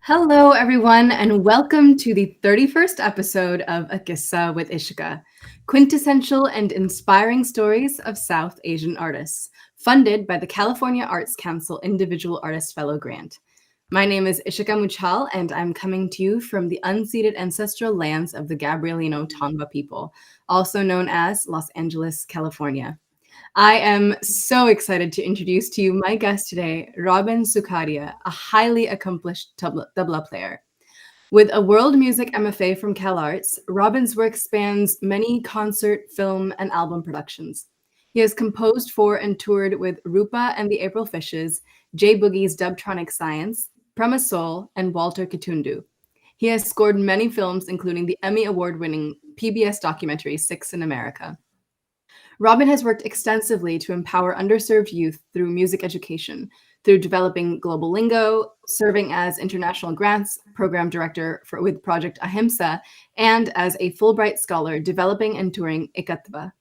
Hello, everyone, and welcome to the 31st episode of A QISSAA with Ishika, quintessential and inspiring stories of South Asian artists, funded by the California Arts Council Individual Artist Fellow Grant. My name is Ishika Muchal, and I'm coming to you from the unceded ancestral lands of the Gabrielino Tongva people, also known as Los Angeles, California. I am so excited to introduce to you my guest today, Robin Sukhadia, a highly accomplished tabla player. With a World Music MFA from CalArts, Robin's work spans many concert, film, and album productions. He has composed for and toured with Rupa and the April Fishes, J-Boogie's Dubtronic Science, PremaSoul, and Walter Kitundu. He has scored many films, including the Emmy Award-winning PBS documentary Sikhs in America. Robin has worked extensively to empower underserved youth through music education, through developing Global Lingo, serving as International Grants Program Director with Project Ahimsa, and as a Fulbright Scholar developing and touring EKATVA.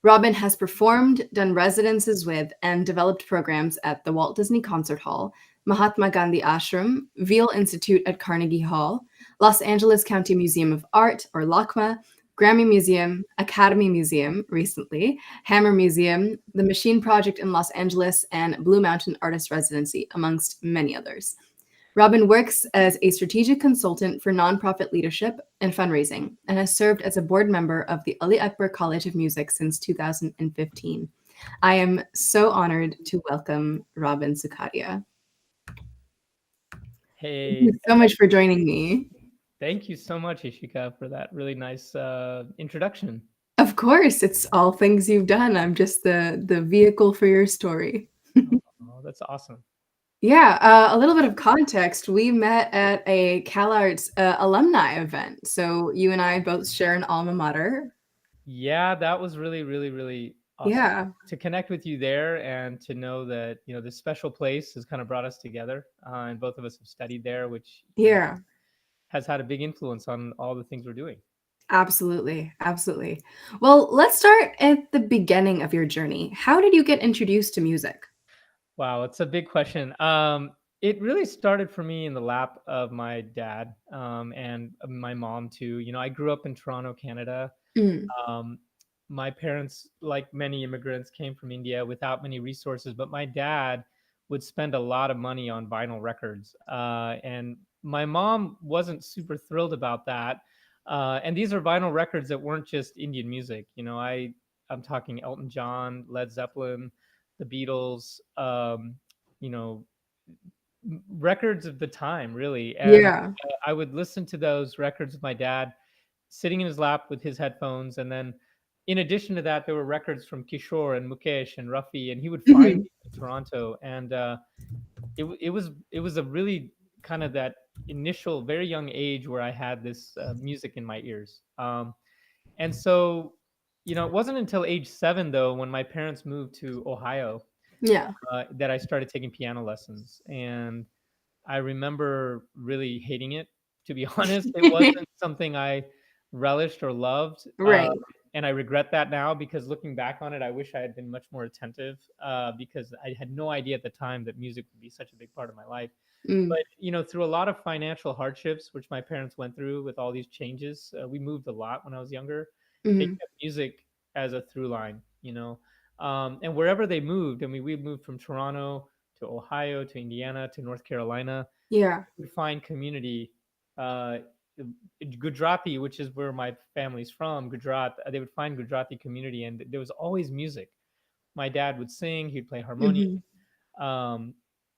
Robin has performed, done residencies with, and developed programs at the Walt Disney Concert Hall, Mahatma Gandhi Ashram, Weill Institute at Carnegie Hall, Los Angeles County Museum of Art, or LACMA, GRAMMY Museum, Academy Museum recently, Hammer Museum, the Machine Project in Los Angeles, and Blue Mountain Artist Residency, amongst many others. Robin works as a strategic consultant for nonprofit leadership and fundraising, and has served as a board member of the Ali Akbar College of Music since 2015. I am so honored to welcome Robin Sukhadia. Hey, thank you so much for joining me. Thank you so much, Ishika, for that really nice introduction. Of course, it's all things you've done. I'm just the vehicle for your story. Oh, that's awesome. Yeah, a little bit of context. We met at a CalArts alumni event. So you and I both share an alma mater. Yeah, that was really, really, really awesome. Yeah. To connect with you there and to know that, this special place has kind of brought us together. And both of us have studied there, which has had a big influence on all the things we're doing. Absolutely. Absolutely. Well, let's start at the beginning of your journey. How did you get introduced to music? Wow, it's a big question. It really started for me in the lap of my dad and my mom too. I grew up in Toronto, Canada. My parents, like many immigrants, came from India without many resources, but my dad would spend a lot of money on vinyl records. And my mom wasn't super thrilled about that. And these are vinyl records that weren't just Indian music. I'm talking Elton John, Led Zeppelin, the Beatles, records of the time, really. And I would listen to those records with my dad sitting in his lap with his headphones. And then in addition to that, there were records from Kishore and Mukesh and Rafi, and he would find me in Toronto. And it was a really kind of that initial, very young age where I had this music in my ears. And so, it wasn't until age 7, though, when my parents moved to Ohio, that I started taking piano lessons. And I remember really hating it, to be honest. It wasn't something I relished or loved. Right. And I regret that now, because looking back on it, I wish I had been much more attentive, because I had no idea at the time that music would be such a big part of my life. But, through a lot of financial hardships, which my parents went through with all these changes, we moved a lot when I was younger. They kept music as a through line, and wherever they moved, I mean, we moved from Toronto to Ohio, to Indiana, to North Carolina. Yeah. We would find community. Gujarati, which is where my family's from, Gujarat, they would find Gujarati community, and there was always music. My dad would sing, he'd play harmonium.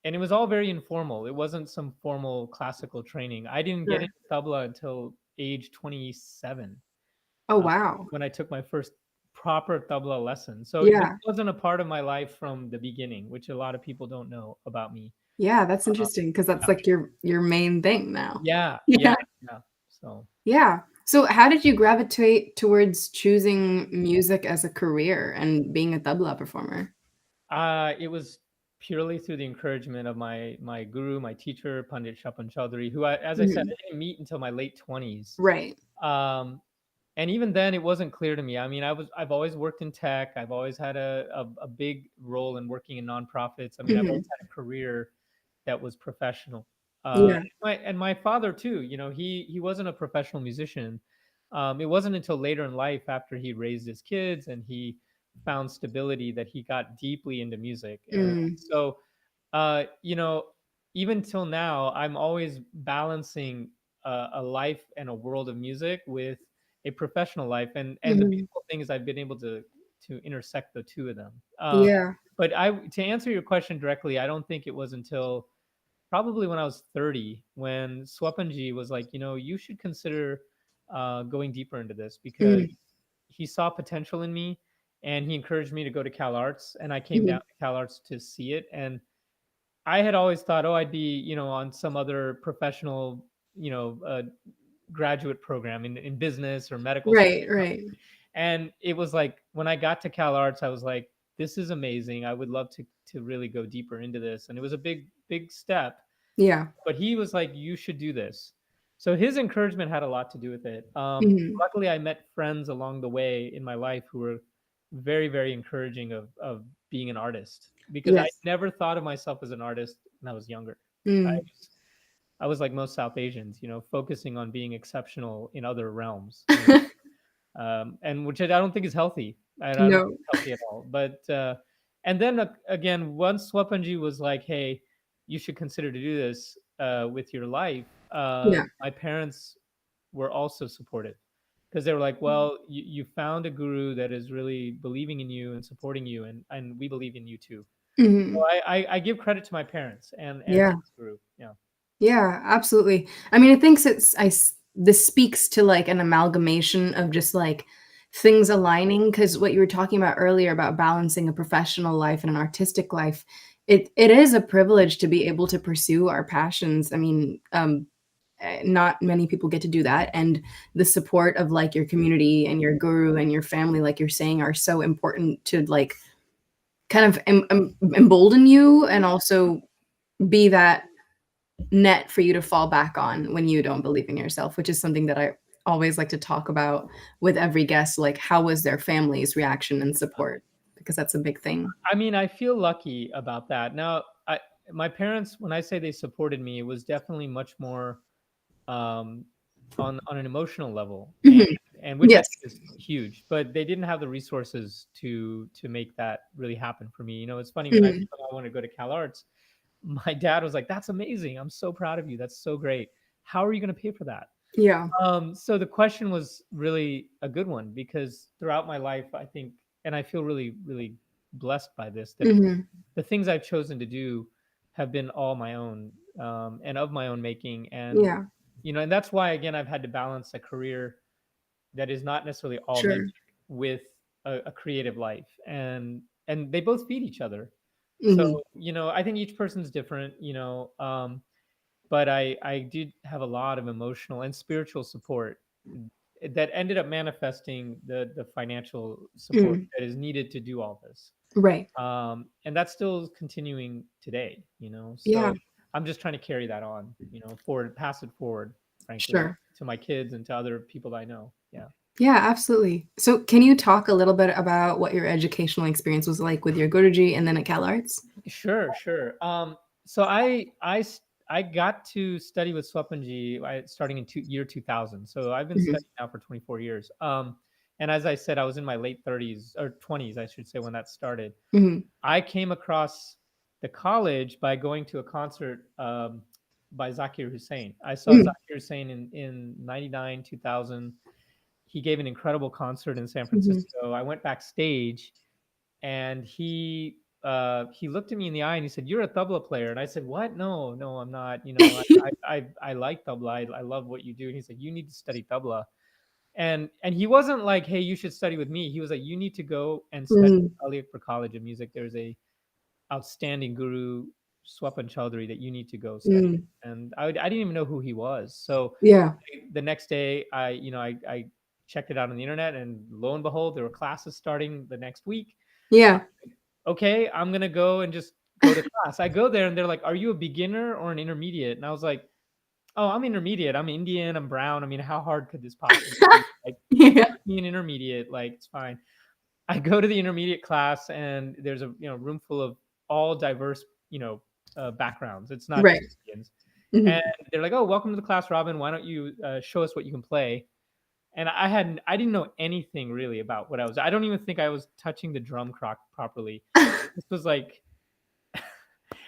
And it was all very informal. It wasn't some formal classical training. I didn't get into tabla until age 27. Oh, wow. When I took my first proper tabla lesson. So it wasn't a part of my life from the beginning, which a lot of people don't know about me. Yeah, that's interesting, because that's like your main thing now. Yeah. So. Yeah. So how did you gravitate towards choosing music as a career and being a tabla performer? It was purely through the encouragement of my guru, my teacher, Pandit Shapan Chaudhary, who as I said, Mhm. I didn't meet until my late 20s. Right. Um, and even then, it wasn't clear to me. I mean, I've always worked in tech. I've always had a big role in working in nonprofits. I mean, I've always Mhm. had a career that was professional. Yeah. My father too. He wasn't a professional musician. It wasn't until later in life, after he raised his kids and he found stability, that he got deeply into music. And Mm. so, uh, you know, even till now, I'm always balancing a life and a world of music with a professional life. And the Mhm. beautiful thing is I've been able to intersect the two of them. Yeah. But I to answer your question directly, I don't think it was until probably when I was 30 when Swapanji was like, you should consider going deeper into this, because Mm. he saw potential in me and he encouraged me to go to CalArts, and I came down Mhm. to CalArts to see it. And I had always thought, oh, I'd be, on some other professional, graduate program in business or medical school. Right, right. And it was like when I got to CalArts, I was like, this is amazing. I would love to really go deeper into this. And it was a big step. Yeah. But he was like, you should do this. So his encouragement had a lot to do with it. Mhm. Luckily, I met friends along the way in my life who were very, very encouraging of being an artist, because I Yes. never thought of myself as an artist when I was younger. I Mm. was I was like most South Asians, focusing on being exceptional in other realms, and which I don't think is healthy. I don't think No. it's healthy at all. But and then again, once Swapanji was like, "Hey, you should consider to do this with your life," Yeah. my parents were also supportive, because they were like, "Well, you found a guru that is really believing in you and supporting you, and we believe in you too." So Mhm. I give credit to my parents and to Yeah. this guru. Yeah. Yeah, absolutely. I mean, I think this speaks to like an amalgamation of just like things aligning because what you were talking about earlier about balancing a professional life and an artistic life, it is a privilege to be able to pursue our passions. I mean, not many people get to do that, and the support of like your community and your guru and your family, like you're saying, are so important to like kind of embolden you and also be that net for you to fall back on when you don't believe in yourself, which is something that I always like to talk about with every guest, like how was their family's reaction and support? Because that's a big thing. I mean, I feel lucky about that. Now, my parents, when I say they supported me, it was definitely much more um, on an emotional level, and Mhm. and which I Yes. think is huge. But they didn't have the resources to make that really happen for me. It's funny, when I Mhm. told them I want to go to CalArts, my dad was like, "That's amazing! I'm so proud of you. That's so great. How are you going to pay for that?" Yeah. So the question was really a good one, because throughout my life, I think, and I feel really, really blessed by this, that Mhm. the things I've chosen to do have been all my own, and of my own making. Yeah. And that's why, again, I've had to balance a career that is not necessarily all music Sure. with a creative life, and they both feed each other. So, Mhm. I think each person's different, but I did have a lot of emotional and spiritual support that ended up manifesting the financial support Mhm. that is needed to do all this. Right. And that's still continuing today, Yeah. so I'm just trying to carry that on, forward, pass it forward, frankly, Sure. to my kids and to other people I know. Yeah. Yeah, absolutely. So can you talk a little bit about what your educational experience was like with your Guruji and then at CalArts? Sure, sure. So I got to study with Swapanji starting in year 2000. So I've been Mhm. studying now for 24 years. And as I said, I was in my late 30s or 20s, I should say, when that started. Mhm. I came across the college by going to a concert by Zakir Hussain. I saw Mhm. Zakir Hussain in 99, 2000. He gave an incredible concert in San Mhm. Francisco. I went backstage, and he looked at me in the eye and he said, "You're a tabla player." And I said, "What? No, no, I'm not. I like tabla. I love what you do." And he said, "You need to study tabla." And he wasn't like, "Hey, you should study with me." He was like, "You need to go and study Mhm. at Ali Akbar College of Music. There's a outstanding guru. Swapan Chaudhary that you need to go study. Mm. And I didn't even know who he was. So Yeah. the next day, I checked it out on the internet, and lo and behold, there were classes starting the next week. Yeah. Okay, I'm gonna go and just go to class. I go there, and they're like, "Are you a beginner or an intermediate?" And I was like, "Oh, I'm intermediate. I'm Indian. I'm brown. I mean, how hard could this possibly be? Like, Yeah. me an intermediate, like it's fine." I go to the intermediate class, and there's a room full of all diverse backgrounds. It's not Right. just Indians, and Mhm. they're like, "Oh, welcome to the class, Robin. Why don't you show us what you can play?" And I didn't know anything really about what I was. I don't even think I was touching the drum crock properly. This was like,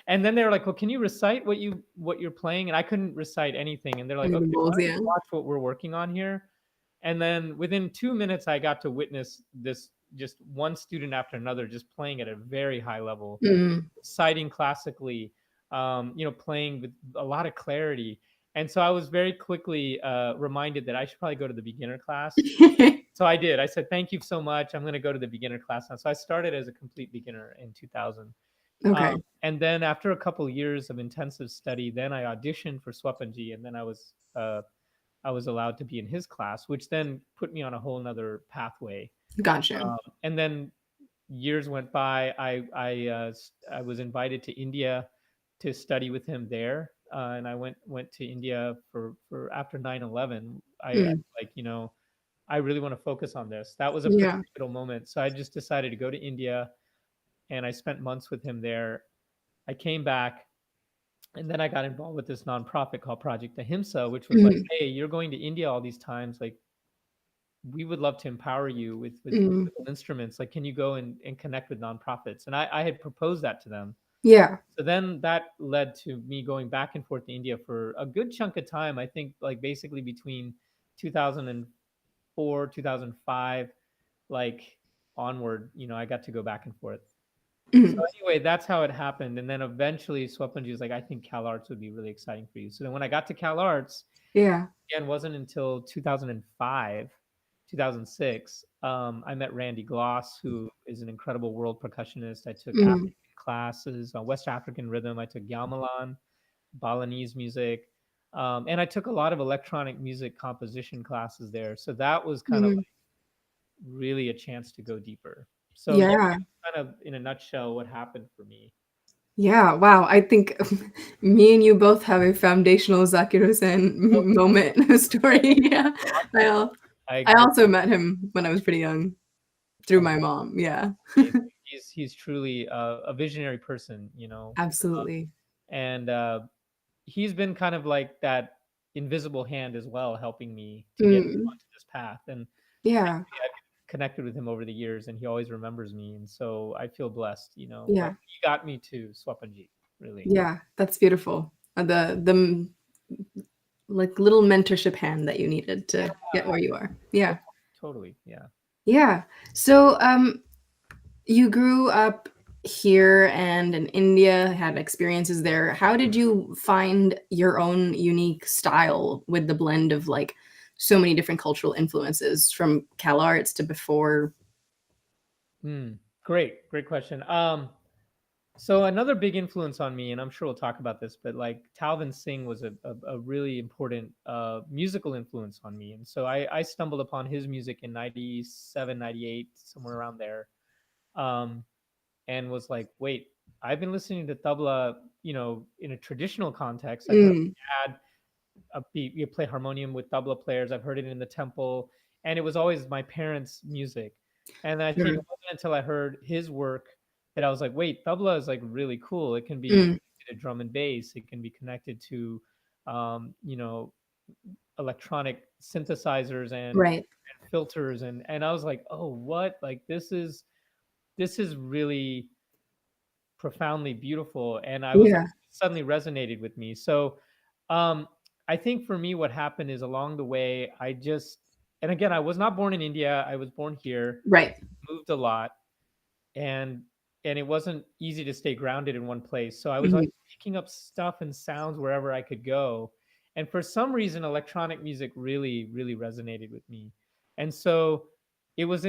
and then they were like, "Well, can you recite what you're playing?" And I couldn't recite anything. And they're like, Any of the "Okay, why bulls, don't yeah. you watch what we're working on here?" And then within 2 minutes, I got to witness this, just one student after another just playing at a very high level, Mm. citing classically, playing with a lot of clarity. And so I was very quickly reminded that I should probably go to the beginner class. So I did. I said, "Thank you so much. I'm going to go to the beginner class now." So I started as a complete beginner in 2000. Okay. And then after a couple years of intensive study, then I auditioned for Swapanji, and then I was allowed to be in his class, which then put me on a whole nother pathway. Gotcha. And then years went by. I was invited to India to study with him there, and I went to India for after 9/11. I Mm. like I really want to focus on this. That was a pretty Yeah. pivotal moment. So I just decided to go to India, and I spent months with him there. I came back, and then I got involved with this nonprofit called Project Ahimsa, which was like, Mhm. "Hey, you're going to India all these times. Like, we would love to empower you with Mm. musical instruments. Like, can you go and connect with nonprofits?" And I had proposed that to them. Yeah. So then that led to me going back and forth to India for a good chunk of time. I think like basically between 2004, 2005, like onward, I got to go back and forth. So Mhm. anyway, that's how it happened. And then eventually Swapanji was like, "I think CalArts would be really exciting for you." So then when I got to CalArts, Yeah. again, wasn't until 2005, 2006, I met Randy Gloss, who is an incredible world percussionist. I took Mhm. African classes, West African rhythm. I took gamelan, Balinese music, and I took a lot of electronic music composition classes there. So that was kind of Mhm. like really a chance to go deeper. So yeah, Yeah. kind of in a nutshell, what happened for me. Yeah, wow. I think me and you both have a foundational Zakir Oh, Hussain moment story. Yeah. I awesome. al I I agree. also met him when I was pretty young through Oh, my mom. Yeah. amazing. He's truly a visionary person, Absolutely. and he's been kind of like that invisible hand as well, helping me to get Mm. onto this path. And Yeah. thankfully, I've connected with him over the years, and he always remembers me, and so I feel blessed. But Yeah. he got me to Swapanji, really. Yeah. That's beautiful. Like, little mentorship hand that you needed Yeah, to get where you are. Yeah. totally. Yeah. Yeah. So, you grew up here and in India, had experiences there. How did you find your own unique style with the blend of, like, so many different cultural influences from CalArts to before? Great question. So another big influence on me, and I'm sure we'll talk about this, but like Talvin Singh was a really important musical influence on me. And so I stumbled upon his music in 97, 98, somewhere around there, um, and was like, wait, I've been listening to tabla, in a traditional context. I've heard Mm, my dad you play harmonium with tabla players. I've heard it in the temple, and it was always my parents' music. And I think it sure. wasn't until I heard his work that I was like, wait, tabla is like really cool. It can be Mm, connected to drum and bass. It can be connected to, um, you know, electronic synthesizers right. and filters, and I was like, oh, what? Like this is really profoundly beautiful, and I was like, Yeah. suddenly resonated with me. So um I think for me what happened is along the way I just, and again, I was not born in India, I was born here, Right. moved a lot, and it wasn't easy to stay grounded in one place, so I was like Mhm. picking up stuff and sounds wherever I could go. And for some reason electronic music really resonated with me. And so it was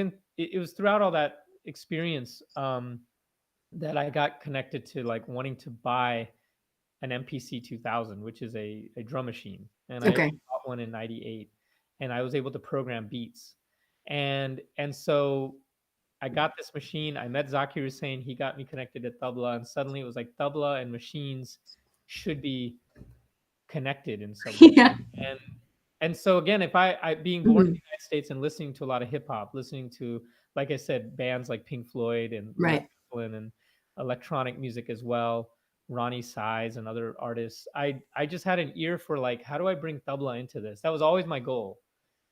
throughout all that experience that I got connected to like wanting to buy. an MPC 2000, which is a drum machine, and I Okay. only bought one in '98, and I was able to program beats, and so I got this machine. I met Zakir Hussain. He got me connected to tabla, and suddenly it was like tabla and machines should be connected in some way. Yeah. And and so again, if I being born in Mhm. the United States and listening to a lot of hip hop, listening to, like I said, bands like Pink Floyd and Led Right. Zeppelin and electronic music as well, Ronnie Size and other artists, I just had an ear for like, how do I bring tabla into this? That was always my goal.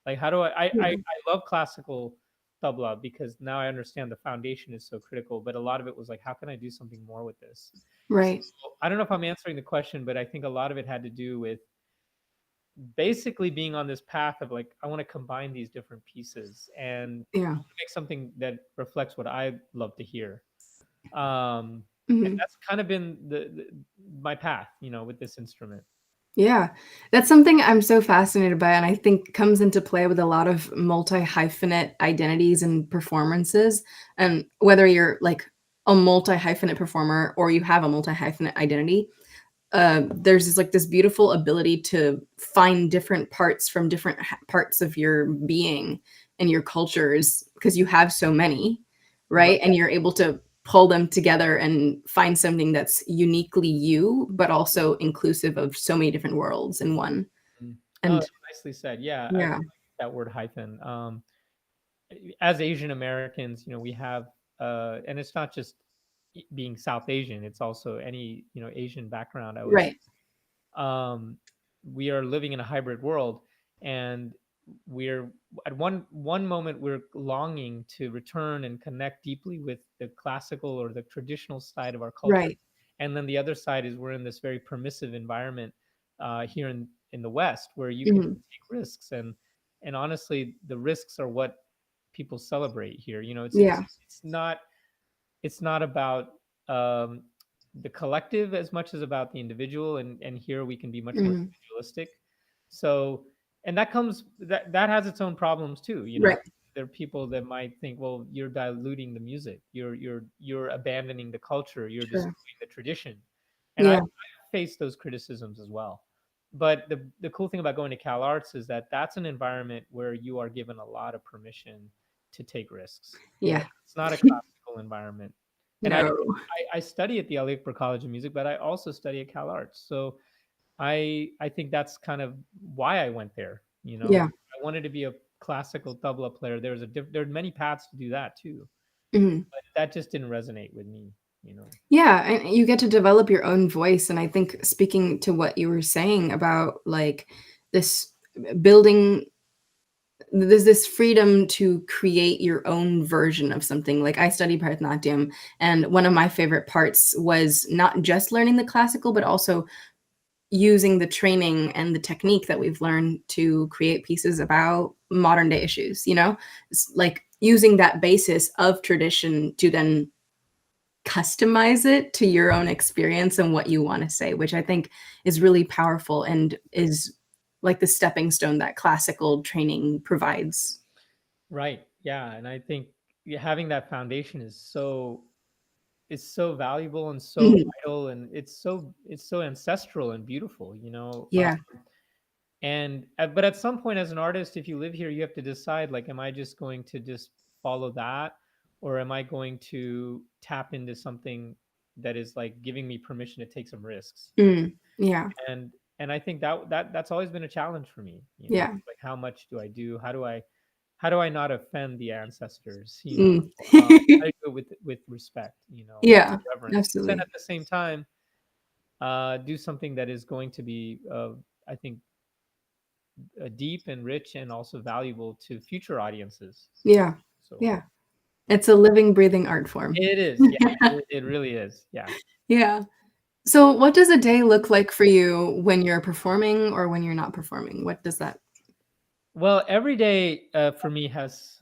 Like, how do Yeah. I love classical tabla because now I understand the foundation is so critical, but a lot of it was like, how can I do something more with this? So Right. I don't know if I'm answering the question, but I think a lot of it had to do with basically being on this path of like, I want to combine these different pieces and Yeah. make something that reflects what I love to hear. Um, and Mhm. that's kind of been my path, with this instrument. Yeah, that's something I'm so fascinated by, and I think comes into play with a lot of multi-hyphenate identities and performances. And whether you're like a multi-hyphenate performer or you have a multi-hyphenate identity, there's this beautiful ability to find different parts from different parts of your being and your cultures because you have so many, Right. right? And you're able to pull them together and find something that's uniquely you, but also inclusive of so many different worlds in one. Mm. Oh, And nicely said. Yeah, I yeah, like that word hyphen. As Asian Americans, we have, and it's not just being South Asian; it's also any Asian background. I would right, um, we are living in a hybrid world, and we're at one moment we're longing to return and connect deeply with the classical or the traditional side of our culture, right. and then the other side is we're in this very permissive environment here in the West where you can Mhm. take risks, and honestly the risks are what people celebrate here. Yeah. It's not about um, the collective as much as about the individual, and here we can be much more Mhm. individualistic. So, and that has its own problems too. Right. There are people that might think, well, you're diluting the music, you're abandoning the culture, you're Sure. destroying the tradition, and I Yeah. face those criticisms as well. But the cool thing about going to CalArts is that that's an environment where you are given a lot of permission to take risks. Yeah. It's not a classical environment. And No. I study at the Ali Akbar College of Music, but I also study at CalArts. So I think that's kind of why I went there. Yeah. I wanted to be a classical tabla player. There are many paths to do that too, Mhm. but that just didn't resonate with me. You know. Yeah, and you get to develop your own voice, and I think speaking to what you were saying about, like, this building there's this freedom to create your own version of something. Like, I study Bharatanatyam, and one of my favorite parts was not just learning the classical, but also using the training and the technique that we've learned to create pieces about modern day issues, you know? It's like using that basis of tradition to then customize it to your own experience and what you wanna say, which I think is really powerful and is like the stepping stone that classical training provides. Right. Yeah, and I think having that foundation is so valuable and so Mhm. vital, and it's so ancestral and beautiful. Yeah. And but at some point as an artist, if you live here, you have to decide, like, am I just going to just follow that, or am I going to tap into something that is like giving me permission to take some risks? Mm. Yeah. And I think that's always been a challenge for me. Yeah. Like, how much do I do? How do I not offend the ancestors? Mm. How do I do it with respect, Yeah, reverence, but then absolutely. at the same time, do something that is going to be, I think, deep and rich and also valuable to future audiences. Yeah. So Yeah. It's a living, breathing art form. it is, yeah, it really is, yeah. Yeah. So what does a day look like for you when you're performing or when you're not performing? What does that Well, every day for me has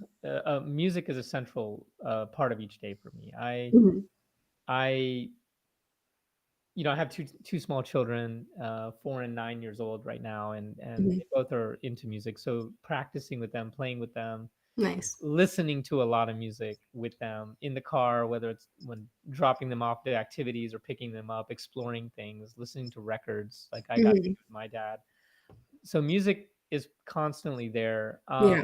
music is a central part of each day for me. Mhm. I I have two small children, 4 and 9 years old right now, and Mhm. they both are into music. So practicing with them, playing with them, Nice. listening to a lot of music with them in the car, whether it's when dropping them off to activities or picking them up, exploring things, listening to records like I got to do Mhm. with my dad. So music is constantly there. Yeah.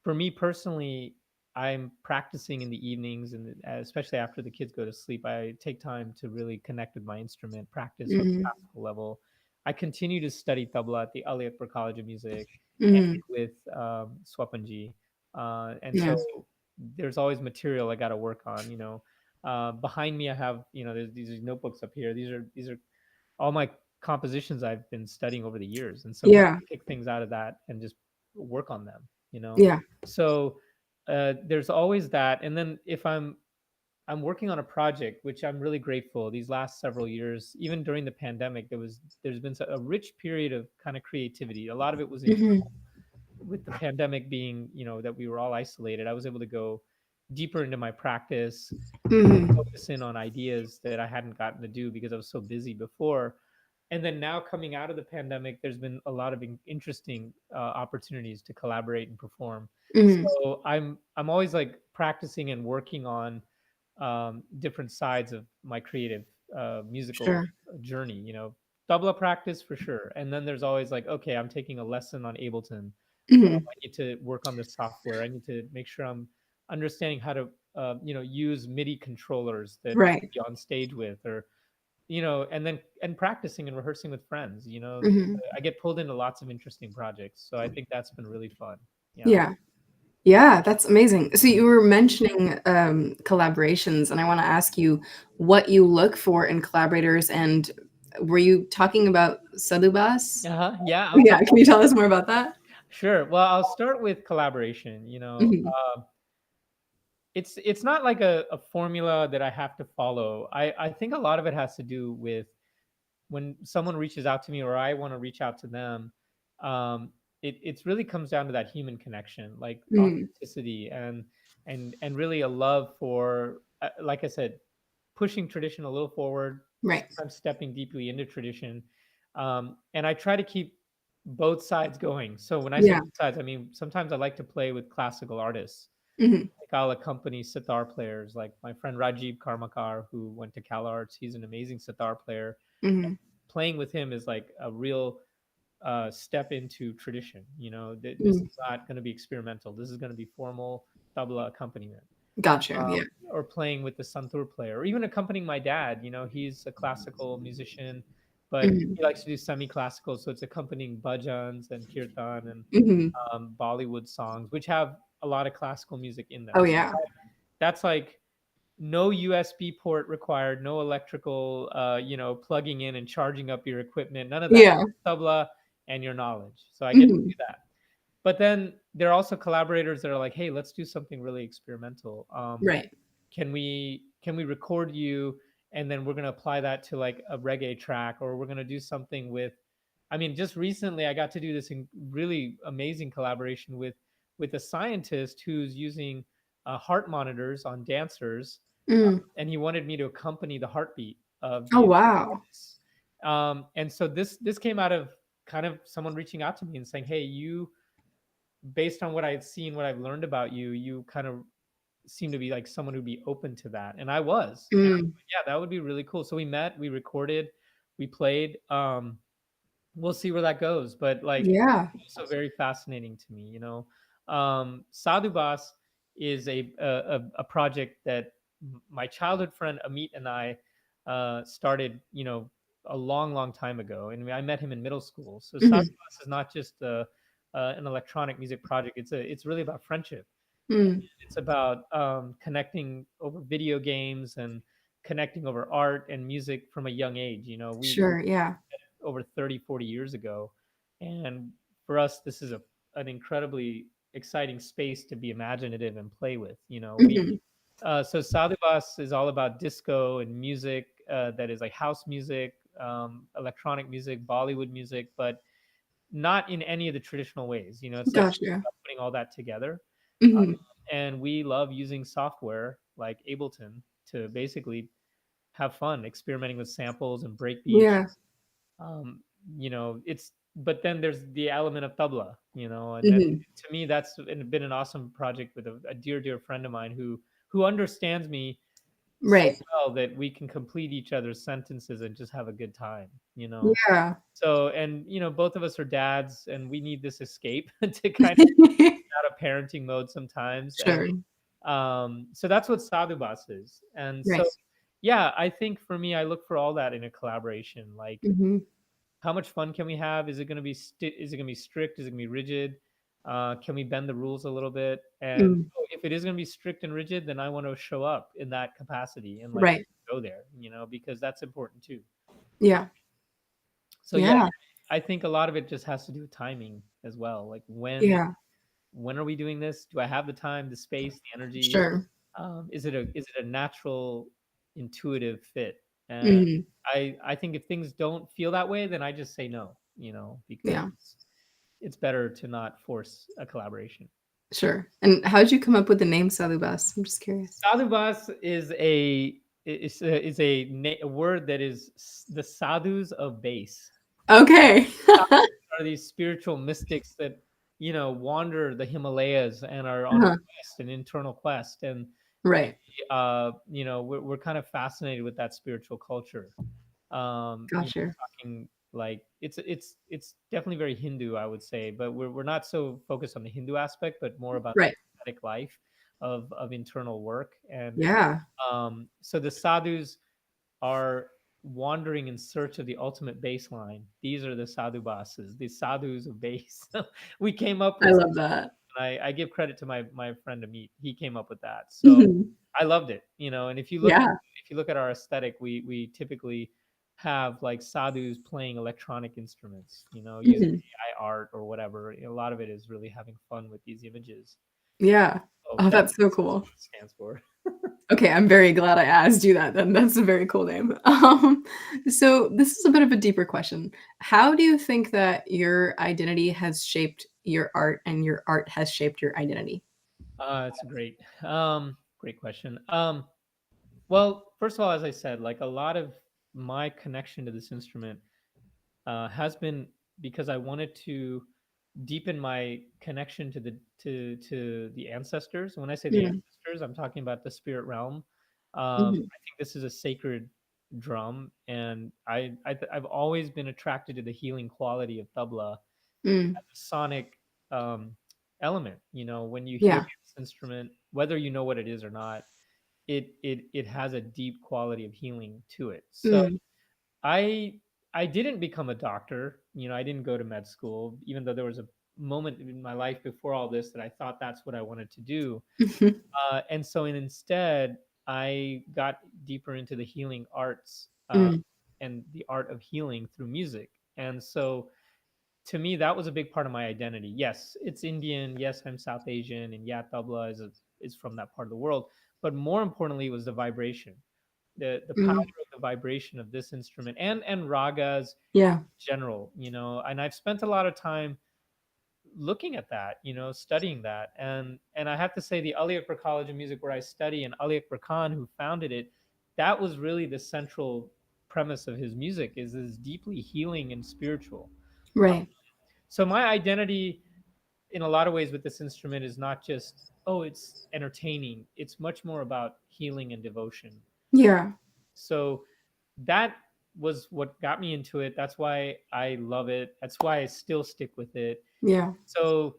For me personally, I'm practicing in the evenings, and especially after the kids go to sleep, I take time to really connect with my instrument, practice on a Mhm. classical level. I continue to study tabla at the Ali Akbar College of Music and Mhm. with Swapanji. And Yeah. so there's always material I got to work on. Behind me, I have there's these notebooks up here. These are all my compositions I've been studying over the years, and so we Yeah. pick things out of that and just work on them. You know, Yeah. so there's always that. And then if I'm working on a project, which I'm really grateful. These last several years, even during the pandemic, there's been a rich period of kind of creativity. A lot of it was Mhm. internal. With the pandemic being, that we were all isolated, I was able to go deeper into my practice, Mhm. focus in on ideas that I hadn't gotten to do because I was so busy before. And then now coming out of the pandemic, there's been a lot of interesting opportunities to collaborate and perform. Mhm. So I'm always like practicing and working on different sides of my creative musical Sure. journey. Tabla practice for sure, and then there's always like, okay, I'm taking a lesson on Ableton. Mhm. I need to work on the software. I need to make sure I'm understanding how to use MIDI controllers that I can Right. be on stage with, or and practicing and rehearsing with friends. Mhm. I get pulled into lots of interesting projects, so I think that's been really fun. Yeah. Yeah. Yeah, that's amazing. So you were mentioning collaborations, and I want to ask you what you look for in collaborators. And were you talking about Sadhubas? Uh-huh. Yeah, I'll tell. Yeah, can you tell us more about that? Sure. Well, I'll start with collaboration. Mhm. It's not like a formula that I have to follow. I think a lot of it has to do with when someone reaches out to me or I want to reach out to them. Um, it's really comes down to that human connection, like Mhm. authenticity and really a love for, like I said, pushing tradition a little forward, Right. sometimes stepping deeply into tradition. And I try to keep both sides going. So when I say Yeah. both sides, I mean sometimes I like to play with classical artists. Mhm. Like I'll accompany sitar players, like my friend Rajiv Karmakar, who went to CalArts. He's an amazing sitar player. Mhm. Playing with him is like a real step into tradition. This Mhm. is not going to be experimental. This is going to be formal tabla accompaniment. Gotcha. Yeah. Or playing with the santur player, or even accompanying my dad. He's a classical musician, but Mhm. he likes to do semi-classical, so it's accompanying bhajans and kirtan and Mhm. Bollywood songs, which have a lot of classical music in them. Oh So yeah. that's like no USB port required, no electrical, plugging in and charging up your equipment, none of that. Yeah. Tabla and your knowledge. So I get to Mhm. do that. But then there are also collaborators that are like, hey, let's do something really experimental. Right. Can we record you, and then we're gonna apply that to like a reggae track, or we're gonna do something with. I mean, just recently I got to do this really amazing collaboration with a scientist who's using heart monitors on dancers, Mm. and he wanted me to accompany the heartbeat of Oh the wow. artists. And so this came out of kind of someone reaching out to me and saying, hey, based on what I had seen, what I've learned about you, you kind of seem to be like someone who'd be open to that. And I was. And I was Mm. like, yeah, that would be really cool. So we met, we recorded, we played. We'll see where that goes. But like Yeah. also very fascinating to me, Sadhu Bas is a project that my childhood friend Amit and I started, a long, long time ago. And I met him in middle school. So Sadhu Mhm. Bas is not just an electronic music project. It's really about friendship. Mm. It's about connecting over video games and connecting over art and music from a young age. We Sure. Yeah. over 30, 40 years ago. And for us, this is an incredibly exciting space to be imaginative and play with. Mhm. So Sadhubas is all about disco and music that is like house music, electronic music, Bollywood music, but not in any of the traditional ways. It's like Gotcha. putting all that together. Mhm. And we love using software like Ableton to basically have fun experimenting with samples and breakbeats. Yeah. um, it's but then there's the element of tabla, and then Hmm. to me that's been an awesome project with a dear friend of mine who understands me so Right. well that we can complete each other's sentences and just have a good time. Yeah. So, and both of us are dads, and we need this escape to kind of out of parenting mode sometimes. And Sure. so that's what sadhubas is. And so, Right. yeah, I think for me, I look for all that in a collaboration. Like, Hmm. how much fun can we have? Is it going to be is it going to be strict? Is it going to be rigid? Can we bend the rules a little bit? And Mm. if it is going to be strict and rigid, then I want to show up in that capacity and like Right. go there, because that's important too. Yeah. So yeah, Yeah. I think a lot of it just has to do with timing as well. Like Yeah. when are we doing this? Do I have the time, the space, the energy? Sure. Is it a natural, intuitive fit? And Hmm. I think if things don't feel that way, then I just say no. Because Yeah. it's better to not force a collaboration. Sure. And how did you come up with the name Sadhubas? I'm just curious. Sadhubas is a word that is the sadhus of base. Okay. Are these spiritual mystics that wander the Himalayas and are on a Uh-huh. quest, an internal quest, and Right. we're kind of fascinated with that spiritual culture. Gotcha. Talking like it's definitely very Hindu, I would say, but we're not so focused on the Hindu aspect, but more about Right. the aesthetic life of internal work. And Yeah. so the sadhus are wandering in search of the ultimate baseline. These are the sadhu bosses, the sadhus of base. We came up I with, love that. I give credit to my friend Amit. He came up with that. So Mhm. I loved it. And Yeah. if you look at our aesthetic, we typically have like sadhus playing electronic instruments, using Mhm. AI art or whatever. A lot of it is really having fun with these images. Yeah. So Oh, that's that's so what cool. it stands for. Okay, I'm very glad I asked you that then. That's a very cool name. So this is a bit of a deeper question. How do you think that your identity has shaped your art and your art has shaped your identity? It's a great question. Well, first of all, as I said, like a lot of my connection to this instrument has been because I wanted to deepen my connection to the ancestors. When I say the Mm, ancestors, I'm talking about the spirit realm. mhm, I think this is a sacred drum, and I've always been attracted to the healing quality of tabla mm, as a sonic um, element. When you hear yeah, this instrument, whether you know what it is or not, it has a deep quality of healing to it. So mm, I I didn't become a doctor. I didn't go to med school, even though there was a moment in my life before all this that I thought that's what I wanted to do. mhm, And so instead, I got deeper into the healing arts mm, and the art of healing through music. And so to me, that was a big part of my identity. Yes, it's Indian. Yes, I'm South Asian, and yeah, tabla is from that part of the world. But more importantly, was the vibration, the power mm, of the vibration of this instrument and ragas yeah, general. And I've spent a lot of time looking at that, studying that. And I have to say the Ali Akbar College of Music where I study and Ali Akbar Khan who founded it, that was really the central premise of his music is deeply healing and spiritual. right, So my identity in a lot of ways with this instrument is not just, oh, it's entertaining. It's much more about healing and devotion. yeah, So that was what got me into it. That's why I love it. That's why I still stick with it. yeah, So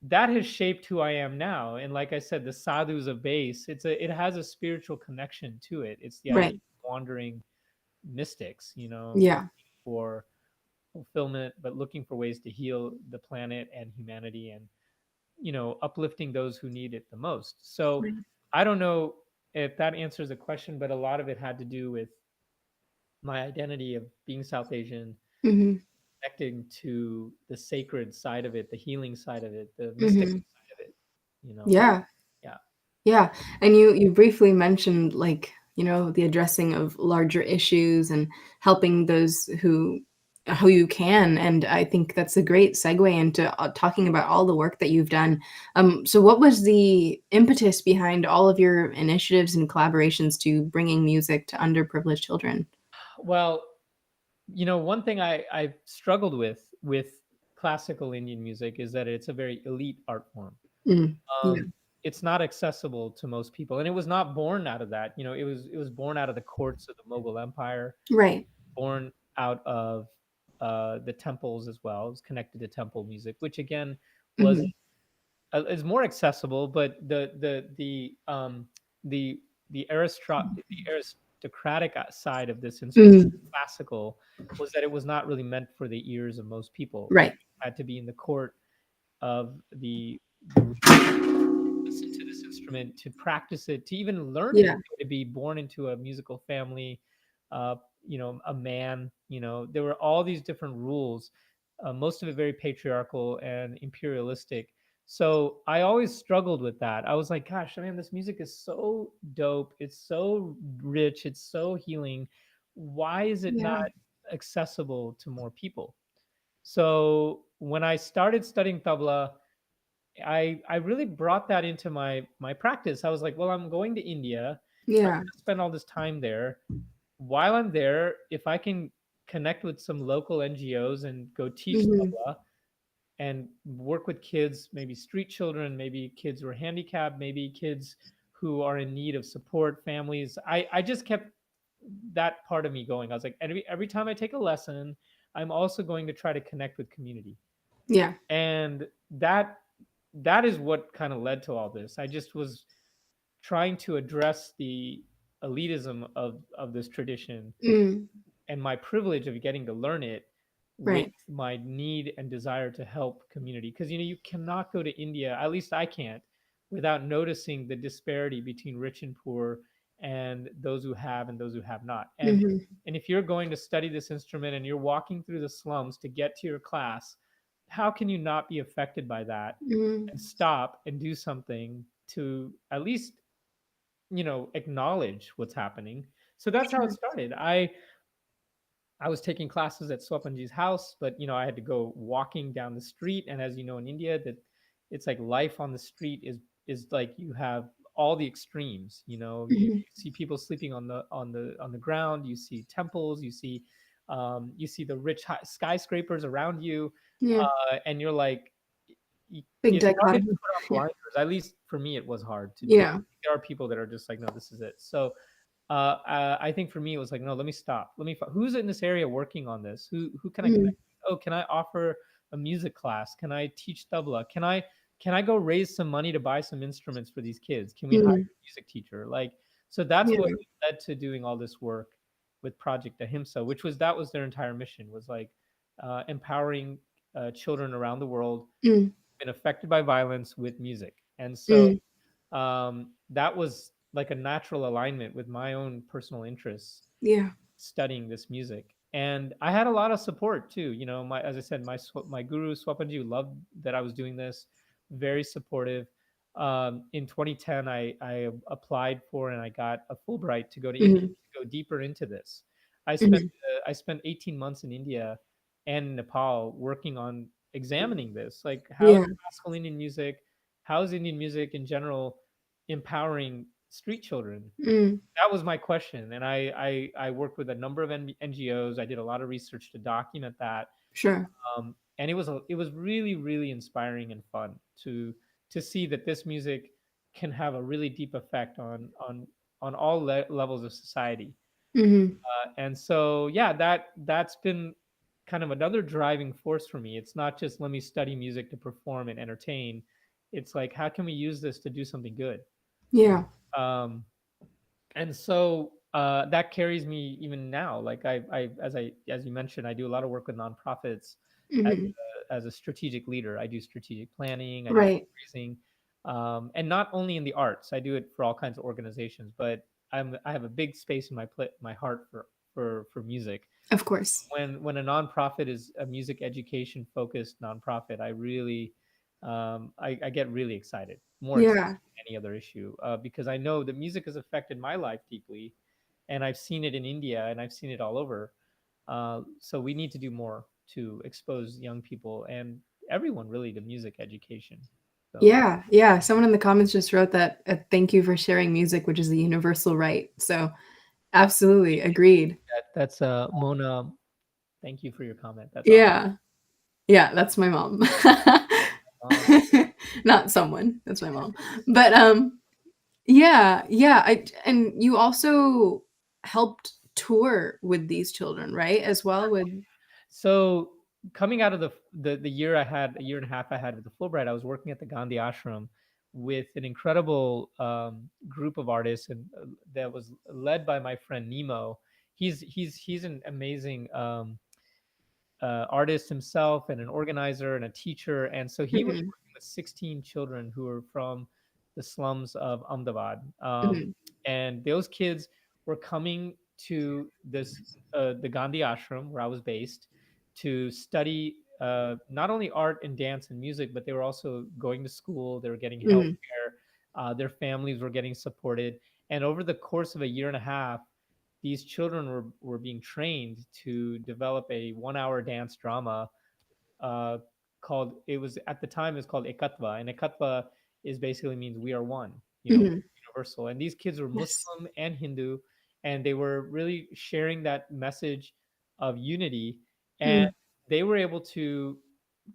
that has shaped who I am now. And like I said, the sadhus of base, it has a spiritual connection to it. It's the idea right, of wandering mystics, yeah, looking for fulfillment, but looking for ways to heal the planet and humanity and uplifting those who need it the most. So right, I don't know if that answers the question, but a lot of it had to do with my identity of being South Asian, mhm, connecting to the sacred side of it, the healing side of it, the mystical mhm, side of it. You know, yeah. yeah. Yeah, and you briefly mentioned, like, the addressing of larger issues and helping those who you can, and I think that's a great segue into, talking about all the work that you've done. So what was the impetus behind all of your initiatives and collaborations to bringing music to underprivileged children? Well, one thing I've struggled with with classical Indian music is that it's a very elite art form. Mm. Yeah. It's not accessible to most people, and it was not born out of that. It was born out of the courts of the Mughal Empire, Right. born out of the temples as well. It was connected to temple music, which again was Mhm. is more accessible, but the the aristocratic side of this instrument, Mm. classical, was that it was not really meant for the ears of most people. Right. It had to be in the court of the listen to this instrument, to practice it, to even learn it, Yeah. to be born into a musical family, uh, a man. There were all these different rules, most of it very patriarchal and imperialistic. So I always struggled with that. I was like, gosh, man, this music is so dope. It's so rich. It's so healing. Why is it not Yeah. accessible to more people? So when I started studying tabla, I really brought that into my practice. I was like, well, I'm going to India. I'm Yeah. going to spend all this time there. While I'm there, if I can connect with some local NGOs and go teach Mhm. tabla and work with kids, maybe street children, maybe kids who are handicapped, maybe kids who are in need of support, families. I just kept that part of me going. I was like, every time I take a lesson, I'm also going to try to connect with community. Yeah. And that is what kind of led to all this. I just was trying to address the elitism of this tradition Mm. and my privilege of getting to learn it with Right. my need and desire to help community, because you cannot go to India, at least I can't, without noticing the disparity between rich and poor, and those who have and those who have not. Mhm. And if you're going to study this instrument and you're walking through the slums to get to your class, how can you not be affected by that Mhm. and stop and do something to at least acknowledge what's happening? So that's how it Sure. started. I was taking classes at Swapanji's house, but I had to go walking down the street. And as you know, in India, that it's like life on the street is like you have all the extremes. You Mhm. see people sleeping on the ground. You see temples. You see the rich skyscrapers around you, Yeah. and you're like, Big it's hard to dichotomy. put on blinders. At least for me, it was hard to do. Yeah. There are people that are just like, no, this is it. So I think for me it was like, no, let me stop. Who's in this area working on this? Who can I Mhm. connect with? Oh, can I offer a music class? Can I teach tabla? Can I go raise some money to buy some instruments for these kids? Can we hire Mhm. a music teacher? Like, so that's what Yeah. led to doing all this work with Project Ahimsa, that was their entire mission, was like empowering children around the world Mm. been affected by violence with music. And so Mm. that was like a natural alignment with my own personal interests, Yeah. studying this music. And I had a lot of support too. As I said, my guru Swapanji loved that I was doing this, very supportive. In 2010, I applied for and I got a Fulbright to go to India Mhm. to go deeper into this. I spent Mhm. I spent 18 months in India and Nepal working on examining this, like how is Yeah. classical Indian music, how is Indian music in general empowering street children? Mm. That was my question, and I worked with a number of NGOs. I did a lot of research to document that, Sure. and it was really really inspiring and fun to see that this music can have a really deep effect on all levels of society. Mhm. And so yeah, that's been kind of another driving force for me. It's not just let me study music to perform and entertain. It's like, how can we use this to do something good? Yeah. Um, and so that carries me even now. Like as you mentioned, I do a lot of work with nonprofits as Mhm. as a strategic leader. I do strategic planning, I do Right. fundraising, and not only in the arts. I do it for all kinds of organizations. But I have a big space in my heart for music. Of course. When a nonprofit is a music education focused nonprofit, I really I get really excited, more excited Yeah. than any other issue, because I know that music has affected my life deeply, and I've seen it in India and I've seen it all over. So we need to do more to expose young people and everyone really to music education. So Yeah. Yeah. Someone in the comments just wrote that, thank you for sharing music, which is a universal right. So absolutely agreed. that's Mona. Thank you for your comment. That's awesome. Yeah. Yeah, that's my mom. Um, Not someone. That's my mom. But yeah, yeah. And you also helped tour with these children, right? As well with so coming out of the year I had, a year and a half I had with the Fulbright, I was working at the Gandhi Ashram with an incredible group of artists, and that was led by my friend Nemo. He's an amazing artist himself, and an organizer and a teacher. And so he was Mhm, working with 16 children who were from the slums of Ahmedabad. mhm, And those kids were coming to the Gandhi Ashram where I was based to study not only art and dance and music, but they were also going to school. They were getting health mhm, care. Their families were getting supported. And over the course of a year and a half, these children were being trained to develop a 1 hour dance drama uh, called, it was at the time, it's called EKATVA. And EKATVA is basically means we are one, mhm. universal. And these kids were Yes. Muslim and Hindu, and they were really sharing that message of unity. And Mm, they were able to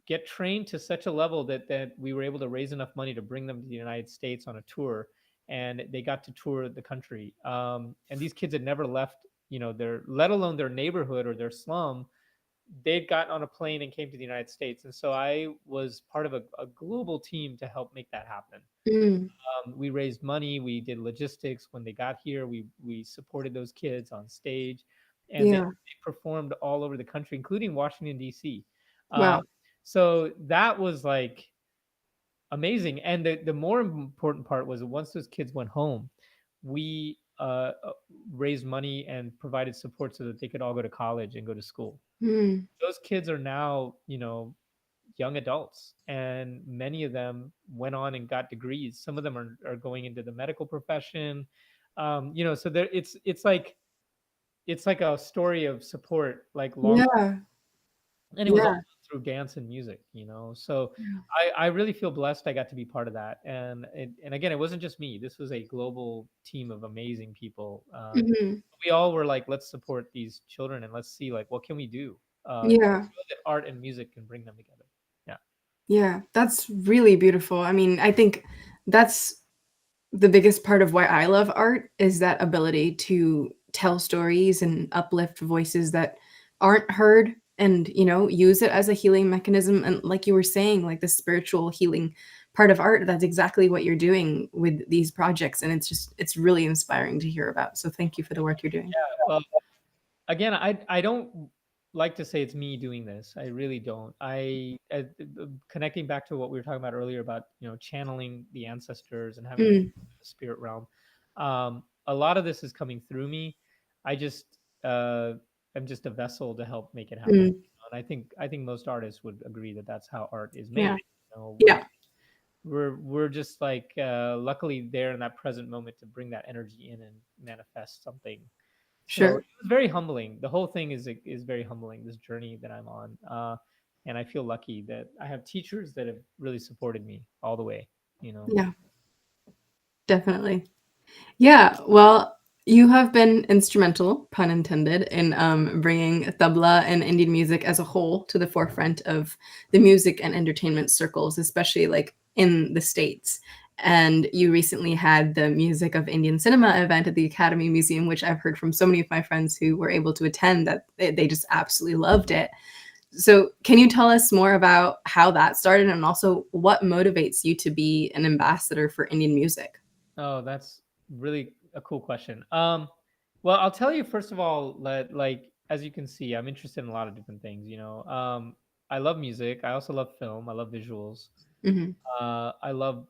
get trained to such a level that we were able to raise enough money to bring them to the United States on a tour, and they got to tour the country. And these kids had never left, their, let alone their neighborhood or their slum. They'd gotten on a plane and came to the United States, and so I was part of a global team to help make that happen. mm, We raised money, we did logistics. When they got here, we supported those kids on stage, and they yeah. performed all over the country, including Washington D.C. Um, Wow. so that was like amazing. And the more important part was once those kids went home, we raised money and provided support so that they could all go to college and go to school. Mm, Those kids are now, young adults, and many of them went on and got degrees. Some of them are going into the medical profession. So there, it's like a story of support, like long, yeah. and it was all Yeah. through dance and music. So Yeah. I really feel blessed I got to be part of that. And again, it wasn't just me. This was a global team of amazing people. Mhm. We all were like, let's support these children and let's see like what can we do to Yeah. show that art and music can bring them together. Yeah. Yeah. That's really beautiful. I mean, I think that's the biggest part of why I love art is that ability to tell stories and uplift voices that aren't heard and, use it as a healing mechanism. And like you were saying, like the spiritual healing part of art, that's exactly what you're doing with these projects. And it's really inspiring to hear about. So thank you for the work you're doing. Yeah. Well, again, I don't like to say it's me doing this. I really don't. Connecting back to what we were talking about earlier about channeling the ancestors and having Mm, the spirit realm. A lot of this is coming through me. I just am just a vessel to help make it happen. mm, And I think most artists would agree that that's how art is made. yeah. We're Yeah. we're just like luckily there in that present moment to bring that energy in and manifest something. So Sure. it was very humbling. The whole thing is very humbling, this journey that I'm on. And I feel lucky that I have teachers that have really supported me all the way, you know. Yeah. Definitely. Yeah, well, you have been instrumental, pun intended, in bringing tabla and Indian music as a whole to the forefront of the music and entertainment circles, especially like in the States. And you recently had the Music of Indian Cinema event at the Academy Museum, which I've heard from so many of my friends who were able to attend that they just absolutely loved it. So, can you tell us more about how that started and also what motivates you to be an ambassador for Indian music? Oh, that's really a cool question. Well, I'll tell you first of all that, like, as you can see, I'm interested in a lot of different things. I love music. I also love film. I love visuals. Hmm. I love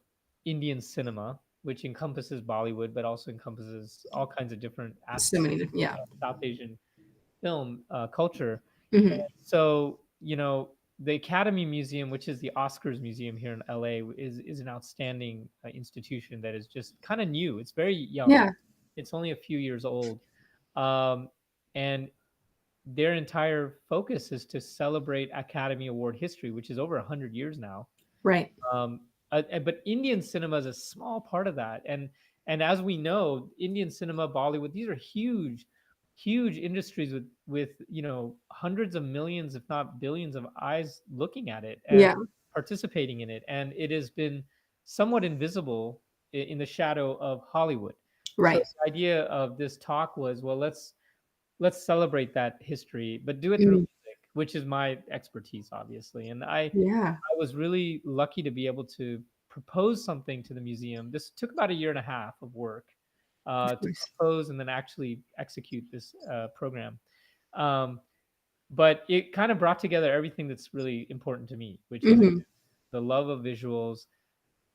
Indian cinema, which encompasses Bollywood, but also encompasses all kinds of different So aspects many different, yeah. of South Asian film culture. Mhm. So, the Academy Museum, which is the Oscars Museum here in LA, is an outstanding institution that is just kind of new. It's very young. Yeah, It's only a few years old, um, and their entire focus is to celebrate Academy Award history, which is over 100 years now. right. But Indian cinema is a small part of that, and as we know, Indian cinema, Bollywood, these are huge huge industries with hundreds of millions, if not billions, of eyes looking at it and Yeah. participating in it, and it has been somewhat invisible in the shadow of Hollywood. So Right. the idea of this talk was, well, let's celebrate that history, but do it through Mhm. music, which is my expertise, obviously. And I Yeah. I was really lucky to be able to propose something to the museum. This took about a year and a half of work Of to course. propose and then actually execute this program. Um, but it kind of brought together everything that's really important to me, which is Mhm. the love of visuals,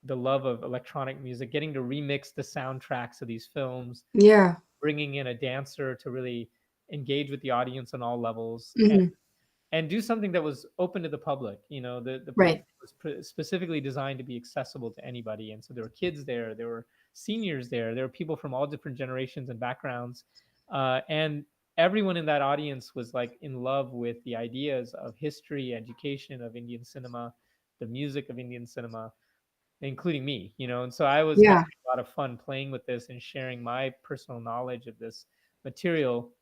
the love of electronic music, getting to remix the soundtracks of these films, Yeah. bringing in a dancer to really engage with the audience on all levels, Mhm. and do something that was open to the public. The program Right. was specifically designed to be accessible to anybody, and so there were kids there, there were seniors there were people from all different generations and backgrounds, and everyone in that audience was like in love with the ideas of history, education of Indian cinema, the music of Indian cinema, including me. And so I was having Yeah. a lot of fun playing with this and sharing my personal knowledge of this material,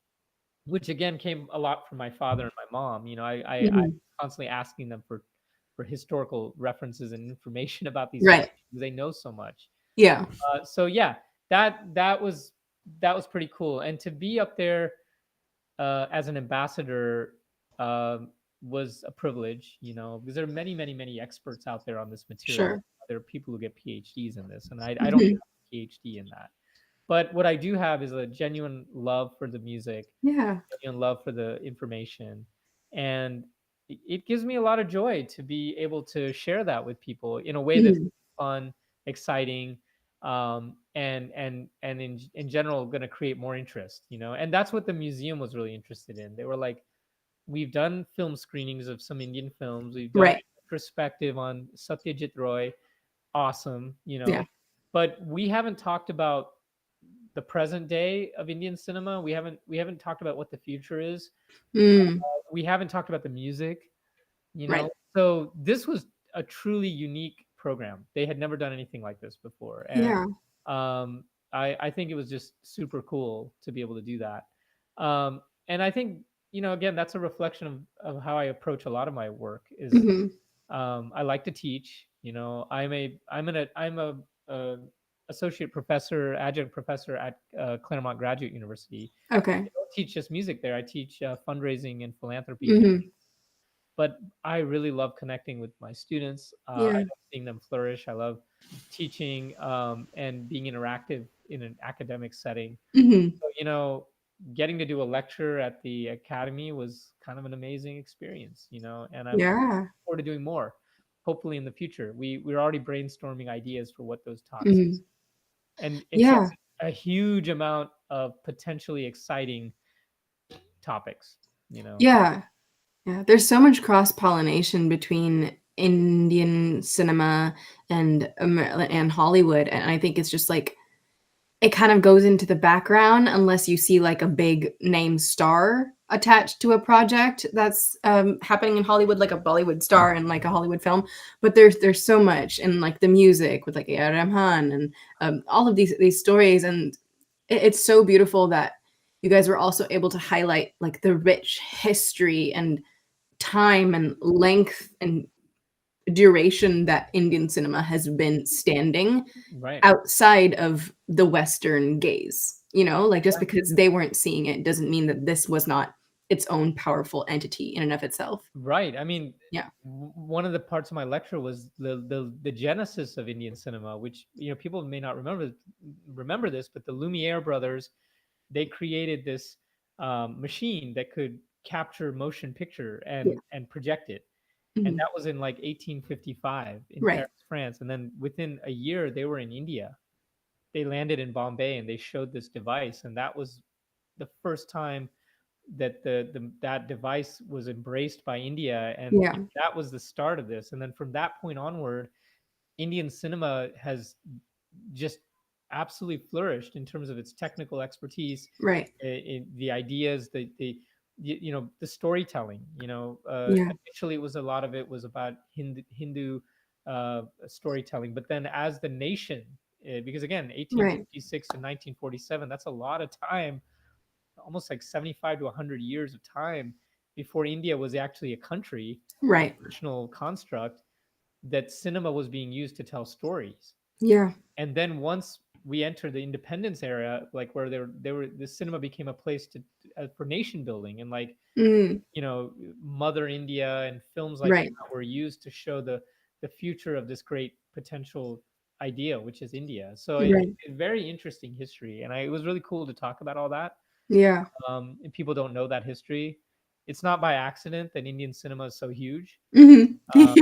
which again came a lot from my father and my mom. I Mhm. constantly asking them for historical references and information about these films Right. because they know so much. Yeah. So yeah, that was pretty cool, and to be up there as an ambassador was a privilege, because there are many, many, many experts out there on this material. Sure. There are people who get PhDs in this, and I don't Mhm. have a PhD in that. But what I do have is a genuine love for the music, Yeah. genuine love for the information, and it gives me a lot of joy to be able to share that with people in a way that's Mhm. fun, exciting, and in general going to create more interest. And that's what the museum was really interested in. They were like, we've done film screenings of some Indian films, we've done a Right. retrospective on Satyajit Roy, awesome, Yeah. but we haven't talked about the present day of Indian cinema. We haven't talked about what the future is. Mm. We haven't talked about the music, you Right. know. So this was a truly unique program. They had never done anything like this before, and Yeah. I think it was just super cool to be able to do that. And I think, again, that's a reflection of how I approach a lot of my work. Is Mhm. I like to teach. I'm a associate professor, adjunct professor at Claremont Graduate University. Okay. I don't teach just music there. I teach fundraising and philanthropy, Mhm. but I really love connecting with my students. I Yeah. love seeing them flourish. I love teaching and being interactive in an academic setting. Mhm. So, getting to do a lecture at the academy was kind of an amazing experience, and I'm Yeah. forward to doing more, hopefully in the future. We're already brainstorming ideas for what those talks, Mhm. and it's Yeah. a huge amount of potentially exciting topics, you know. Yeah. Yeah. There's so much cross-pollination between Indian cinema and Hollywood, and I think it's just, like, it kind of goes into the background unless you see, like, a big name star attached to a project that's, happening in Hollywood, like a Bollywood star in, like, a Hollywood film, but there's so much in, like, the music with, like, A.R. Rahman and, all of these stories, and it's so beautiful that you guys were also able to highlight, like, the rich history and time and length and duration that Indian cinema has been standing Right. outside of the Western gaze, like, just because they weren't seeing it doesn't mean that this was not its own powerful entity in and of itself. Right. I mean, Yeah. one of the parts of my lecture was the genesis of Indian cinema, which, people may not remember this, but the Lumiere brothers, they created this machine that could capture motion picture Yeah. and project it, and Mhm. that was in like 1855 in Right. Paris, France, and then within a year they were in India. They landed in Bombay and they showed this device, and that was the first time that that device was embraced by India, and Yeah. that was the start of this. And then from that point onward, Indian cinema has just absolutely flourished in terms of its technical expertise, Right. in the ideas, the storytelling. Yeah. Initially, it was a lot of it was about Hindu storytelling, but then as the nation, because again, Right. 1856 to 1947, that's a lot of time almost like 75 to 100 years of time before India was actually a country, Right. national construct, that cinema was being used to tell stories. Yeah. And then once we entered the independence era, like where the cinema became a place to for nation building, and like, Mm. Mother India and films like Right. that were used to show the future of this great potential idea, which is India. So Right. it's a very interesting history, and it was really cool to talk about all that. Yeah. And people don't know that history. It's not by accident that Indian cinema is so huge. Hmm. Uh,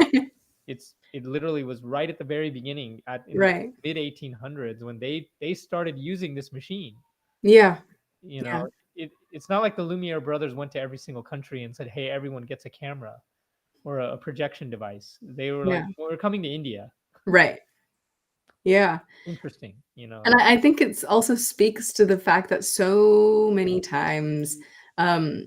it literally was right at the very beginning, in the Right. mid 1800s, when they started using this machine. Yeah. You Yeah. know, it's not like the Lumiere brothers went to every single country and said, "Hey, everyone gets a camera or a projection device." They were like, Yeah. "Well, we're coming to India." Right. Yeah. Interesting, And I think it's also speaks to the fact that so many times, um,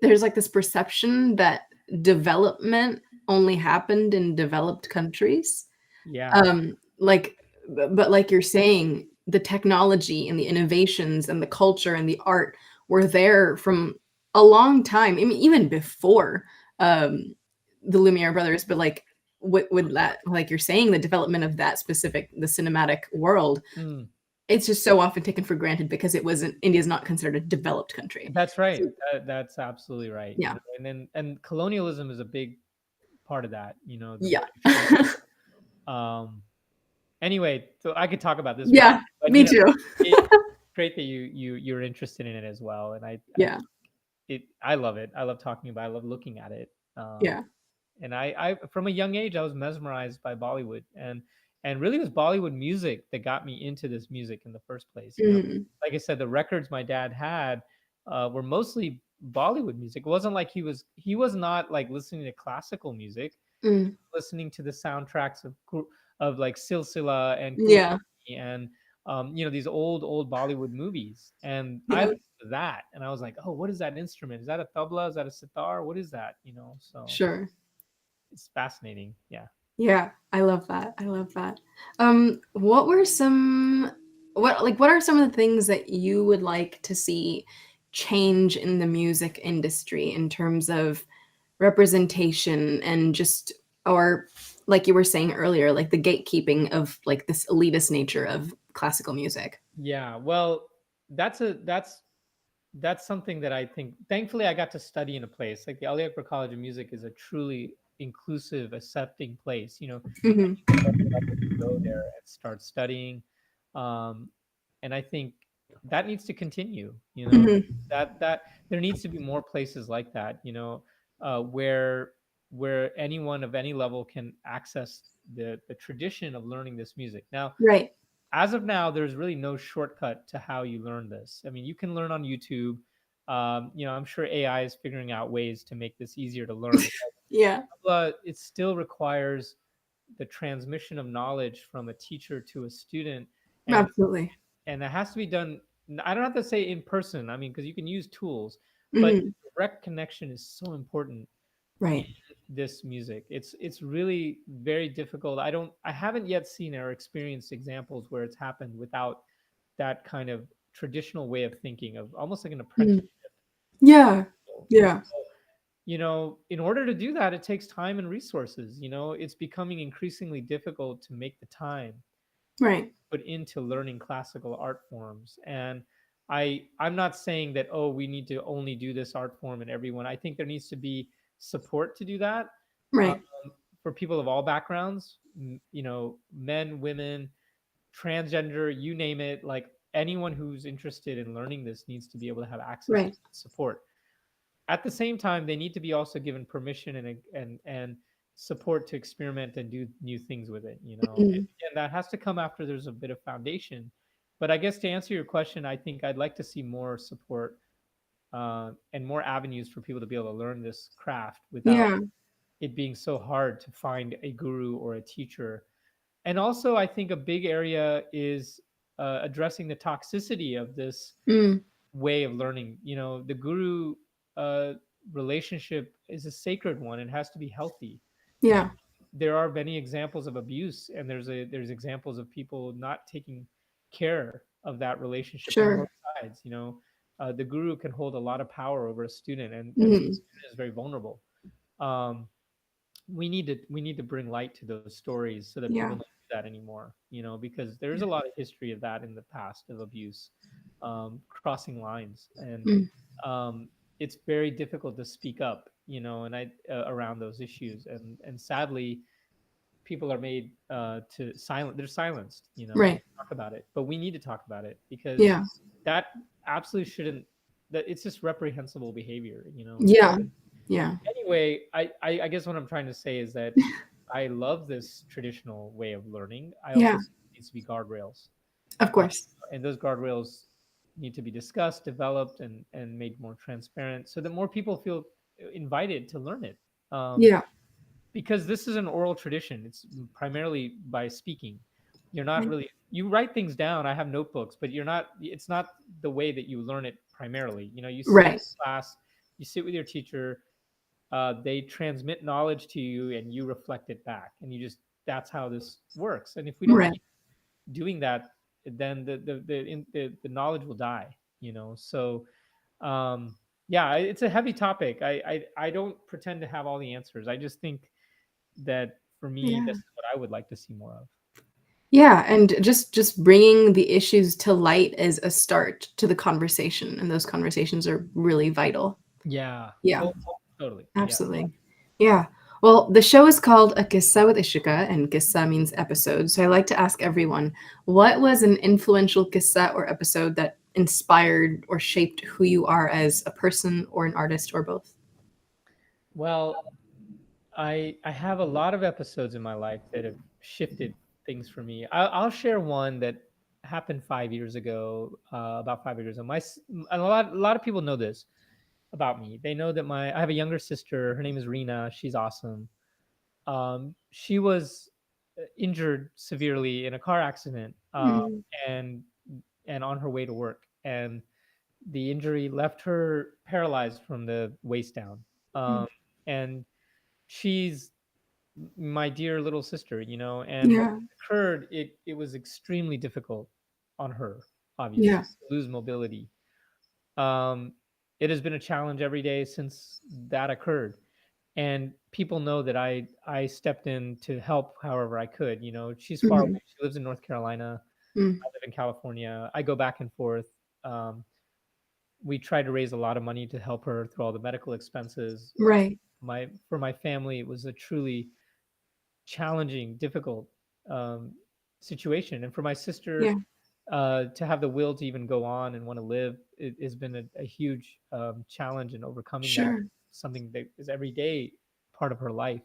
there's like this perception that development only happened in developed countries. Yeah. Like, but like you're saying, the technology and the innovations and the culture and the art were there from a long time. I mean, even before um, the Lumiere brothers, but like with that, like you're saying, the development of that specific, the cinematic world, Mm, it's just so often taken for granted because it wasn't India's not considered a developed country. that's right. So, That's absolutely right. yeah, And then colonialism is a big part of that. The yeah, British rule. Um, Anyway, so I could talk about this for, yeah. but Me too. it's great that you're interested in it as well. And Yeah, I love it. I love talking about it. I love looking at it. yeah. And I from a young age I was mesmerized by Bollywood, and really it was Bollywood music that got me into this music in the first place. Mhm. Like I said, the records my dad had were mostly Bollywood music. It wasn't like he was not like listening to classical music, Mm. listening to the soundtracks of like Silsila and Yeah, Kurani and these old Bollywood movies. And I yeah, listened to that, and I was like, oh, what is that instrument? Is that a tabla? Is that a sitar? What is that? So sure. it's fascinating. Yeah. Yeah, I love that. I love that. What were some what are some of the things that you would like to see change in the music industry in terms of representation and just or like you were saying earlier, like the gatekeeping of like this elitist nature of classical music? Yeah. Well, that's something that I think, thankfully, I got to study in a place like the Ali Akbar College of Music is a truly inclusive, accepting place. Mhm. Anyone of any level can go there and start studying. Um, and I think that needs to continue. Mhm. That there needs to be more places like that. Where anyone of any level can access the tradition of learning this music. Now, Right. as of now, there's really no shortcut to how you learn this. I mean, you can learn on YouTube. I'm sure AI is figuring out ways to make this easier to learn. Yeah, But it still requires the transmission of knowledge from a teacher to a student, and absolutely. and that has to be done. I don't have to say in person. I mean, because you can use tools, but Mhm. direct connection is so important in Right. this music. It's really very difficult. I haven't yet seen or experienced examples where it's happened without that kind of traditional way of thinking, of almost like an Mhm. apprenticeship. Yeah. And Yeah. so, in order to do that, it takes time and resources. It's becoming increasingly difficult to make the time Right. put into learning classical art forms. And I'm not saying that, oh, we need to only do this art form and everyone. I think there needs to be support to do that, um, Right. for people of all backgrounds, men, women, transgender, you name it. Like, anyone who's interested in learning this needs to be able to have access to Right. support. At the same time, they need to be also given permission and support to experiment and do new things with it. And Mhm. again, that has to come after there's a bit of foundation. But I guess to answer your question, I think I'd like to see more support, and more avenues for people to be able to learn this craft without Yeah. it being so hard to find a guru or a teacher. And also, I think a big area is addressing the toxicity of this Mm. way of learning. The guru uh, relationship is a sacred one. It has to be healthy. Yeah. There are many examples of abuse, and there's examples of people not taking care of that relationship on both Sure. sides. the guru can hold a lot of power over a student, and so the Mhm. student is very vulnerable. Um, we need to bring light to those stories so that people Yeah. don't do that anymore. Because there's a lot of history of that in the past, of abuse, crossing lines, and Mm. um, it's very difficult to speak up, and around those issues, and sadly, people are made to silent. They're silenced. They Right. don't talk about it, but we need to talk about it because Yeah. that absolutely shouldn't. That it's just reprehensible behavior. Yeah. Yeah. Anyway, I guess what I'm trying to say is that I love this traditional way of learning. I also Yeah. think it needs to be guardrails, Of uh, course. and those guardrails need to be discussed, developed, and made more transparent, so that more people feel invited to learn it. Um, Yeah. because this is an oral tradition. It's primarily by speaking. You're not Right. really you write things down. I have notebooks, but you're not. It's not the way that you learn it primarily. You sit in Right. class, you sit with your teacher, they transmit knowledge to you and you reflect it back, and that's how this works. And if we don't Right. keep doing that, then the knowledge will die. So yeah, it's a heavy topic. I don't pretend to have all the answers. I just think that for me, Yeah. this is what I would like to see more of. Yeah, and just bringing the issues to light is a start to the conversation, and those conversations are really vital. Yeah, Yeah. totally. Yeah. Absolutely. Yeah. Well, the show is called A Qissa with Ishika, and Qissa means episode. So I like to ask everyone, what was an influential Qissa or episode that inspired or shaped who you are as a person or an artist or both? Well, I have a lot of episodes in my life that have shifted things for me. I'll share one that happened 5 years ago. About 5 years ago, and a lot of people know this about me. They know that I have a younger sister. Her name is Rena. She's awesome. She was injured severely in a car accident, Mm, and on her way to work, and the injury left her paralyzed from the waist down. mm. Um, and she's my dear little sister, and when Yeah. it occurred, it was extremely difficult on her, obviously, Yeah. to lose mobility. Um, it has been a challenge every day since that occurred, and people know that I stepped in to help however I could. She's far Mhm. away. She lives in North Carolina. Mm. I live in California. I go back and forth. We tried to raise a lot of money to help her through all the medical expenses. Right. For my family, it was a truly challenging, difficult um, situation, and for my sister Yeah. to have the will to even go on and want to live, it has been a huge challenge in overcoming that. Sure. Something that is every day part of her life.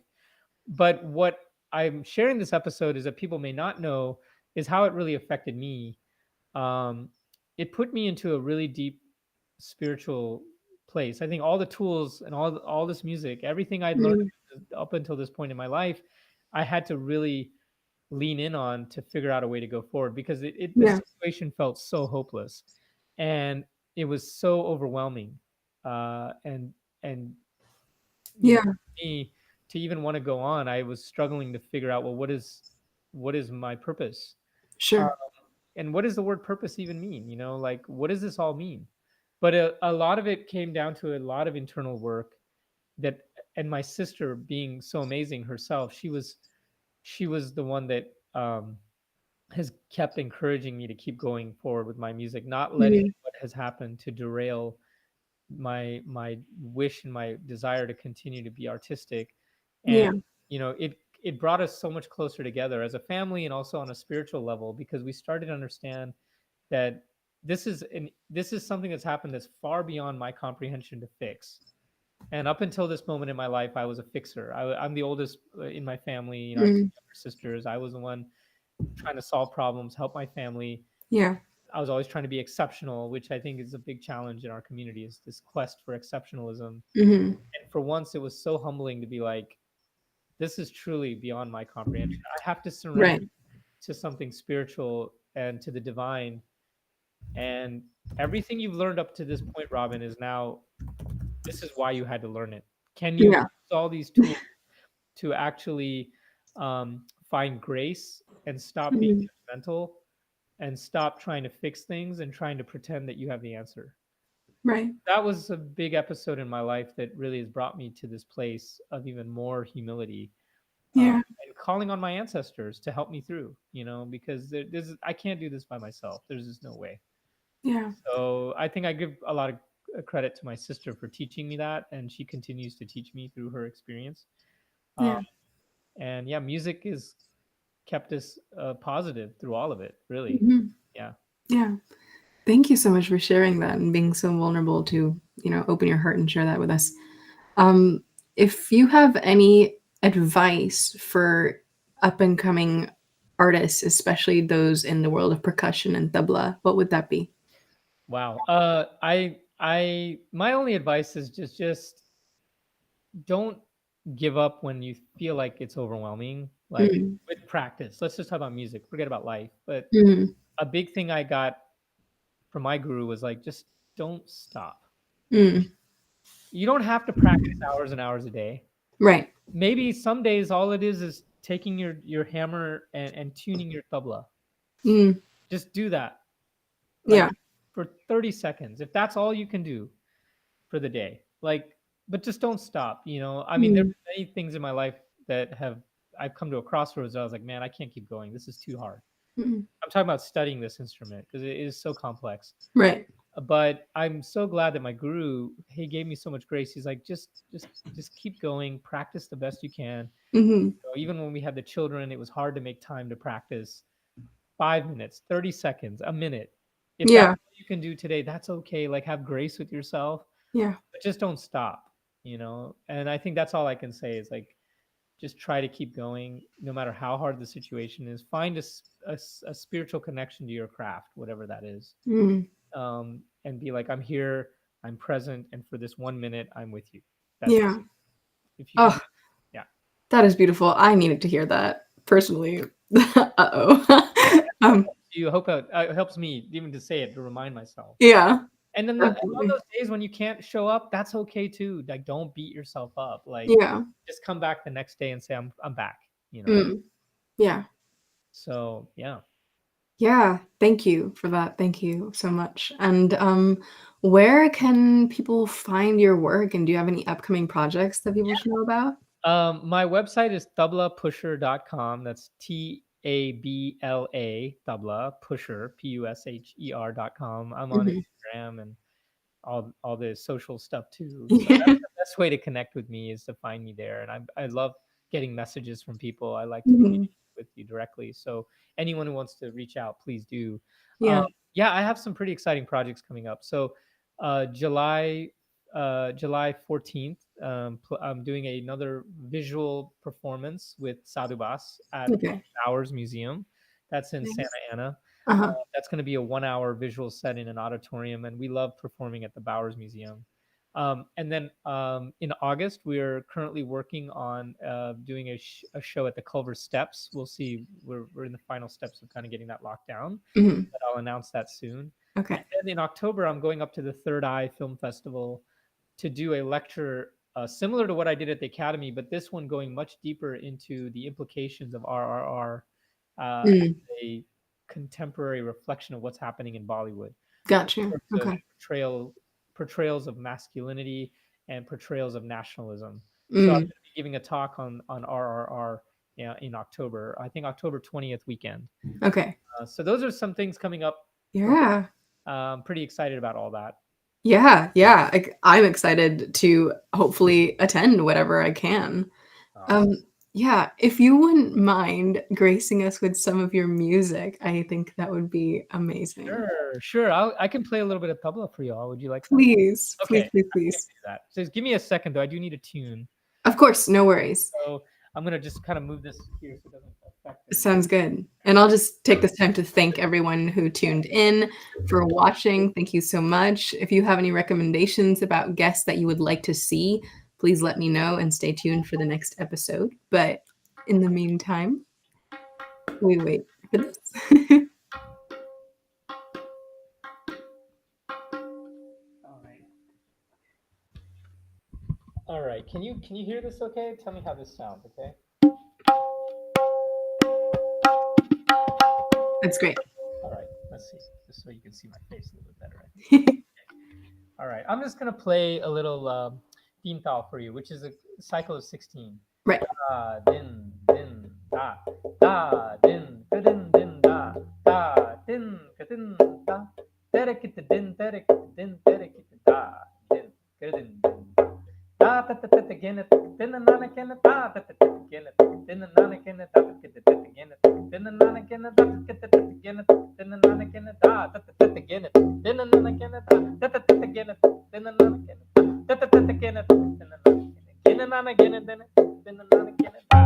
But what I'm sharing this episode is that people may not know is how it really affected me. Um, it put me into a really deep spiritual place. I think all the tools and all this music, everything I'd learned Mm. up until this point in my life, I had to really lean in on to figure out a way to go forward, because the Yeah. situation felt so hopeless, and it was so overwhelming, and Yeah. for me to even want to go on, I was struggling to figure out, well, what is my purpose, uh, Sure. and what does the word purpose even mean? Like, what does this all mean? But a lot of it came down to a lot of internal work that, and my sister being so amazing herself, she was the one that has kept encouraging me to keep going forward with my music, not letting Mm. what has happened to derail my wish and my desire to continue to be artistic. And Yeah. it brought us so much closer together as a family, and also on a spiritual level, because we started to understand that this is something that's happened that's far beyond my comprehension to fix. And up until this moment in my life, I was a fixer. I'm the oldest in my family. I have two Mm. younger sisters. I was the one trying to solve problems, help my family. Yeah. I was always trying to be exceptional, which I think is a big challenge in our community, is this quest for exceptionalism. Mhm. And for once, it was so humbling to be like, this is truly beyond my comprehension. I have to surrender Right. to something spiritual and to the divine. And everything you've learned up to this point, Robin, is now, this is why you had to learn it. Can you Yeah. use all these tools to actually find grace and stop being Mhm. judgmental, and stop trying to fix things and trying to pretend that you have the answer? Right. That was a big episode in my life that really has brought me to this place of even more humility, Yeah. and calling on my ancestors to help me through. Because I can't do this by myself. There's just no way. Yeah. So I think I give a lot of credit to my sister for teaching me that, and she continues to teach me through her experience. Um, Yeah. and yeah, music has kept us positive through all of it. Really, Mhm. yeah. Yeah. Thank you so much for sharing that and being so vulnerable to, open your heart and share that with us. Um, if you have any advice for up and coming artists, especially those in the world of percussion and tabla, what would that be? Wow. My only advice is just don't give up when you feel like it's overwhelming. Like Mm, with practice, let's just talk about music. Forget about life. But mm, a big thing I got from my guru was like, just don't stop. mm. You don't have to practice hours and hours a day. Right. Maybe some days all it is taking your hammer and tuning your tabla. Mm, Just do that, like yeah. for 30 seconds. If that's all you can do for the day, like, but just don't stop. I mean, there's Mm, many things in my life that I've come to a crossroads. I was like, man, I can't keep going. This is too hard. mm. I'm talking about studying this instrument because it is so complex. Right. But I'm so glad that my guru, he gave me so much grace. He's like, just keep going, practice the best you can. Hmm. Even when we had the children, it was hard to make time to practice. 5 minutes, 30 seconds, a minute. If that's Yeah. all you can do today, that's okay. Like, have grace with yourself, Yeah. but just don't stop. And I think that's all I can say is like, just try to keep going no matter how hard the situation is. Find a spiritual connection to your craft, whatever that is. Mm, And be like, I'm here, I'm present, and for this 1 minute, I'm with you. That's it. yeah. If you can do Oh, it, yeah. that is beautiful. I needed to hear that personally. Uh-oh. um, You hope it helps me even to say it to remind myself. yeah, And then on definitely. those days when you can't show up, that's okay too. Like, don't beat yourself up. Like, Yeah. just come back the next day and say, I'm back. Mm, yeah. So yeah. Yeah. Thank you for that. Thank you so much. And where can people find your work? And do you have any upcoming projects that people should know about? My website is tablapusher.com. That's TABLA, tabla pusher, PUSHER.com. I'm on Mhm. Instagram and all the social stuff too. So Yeah. that's the best way to connect with me is to find me there. And I love getting messages from people. I like to Mhm. communicate with you directly. So anyone who wants to reach out, please do. Um, Yeah. yeah, I have some pretty exciting projects coming up. So uh, July July 14th, I'm doing another visual performance with Sadhu Bas at Okay. Bowers Museum. That's in Santa Nice. Ana. Uh-huh. That's going to be a 1 hour visual set in an auditorium, and we love performing at the Bowers Museum. And then in August, we're currently working on doing a show at the Culver Steps. We'll see. We're in the final steps of kind of getting that locked down, Mhm. but I'll announce that soon. And Okay. then in October, I'm going up to the Third Eye Film Festival to do a lecture similar to what I did at the Academy, but this one going much deeper into the implications of RRR Mm. as a contemporary reflection of what's happening in Bollywood Got you. in terms of Okay. portrayals of masculinity and portrayals of nationalism. So I'm going Mm. to be giving a talk on RRR, in October. I think October 20th weekend. Okay. So those are some things coming up for me. Yeah. I'm pretty excited about all that. Yeah. Yeah. I'm excited to hopefully attend whatever I can. Awesome. Um, yeah, if you wouldn't mind gracing us with some of your music, I think that would be amazing. Sure, sure. I can play a little bit of tabla for y'all. Would you like that? Please, Okay, please, please, I can please. do that. So just give me a second though. I do need a tune. Of course, no worries. So I'm gonna just kind of move this here so it doesn't affect the music. Sounds good. And I'll just take this time to thank everyone who tuned in for watching. Thank you so much. If you have any recommendations about guests that you would like to see, please let me know and stay tuned for the next episode. But in the meantime, we wait for this. All right. All right. Can you hear this okay? Tell me how this sounds, okay? That's great. All right. Let's see. Just so you can see my face a little bit better, I think. All right. I'm just gonna play a little theme tao for you, which is a cycle of 16. Right. Da din din da da din ka din da da din ka din da tere kit din tere kit da din ka din da ta ta ta again din na na ken da ta ta again din na na ken da kit again din na na ken da kit again din na na ken da ta ta again din na na ken da ta ta again din na na ken ta ta again din na na ken na na ken din na na ken da.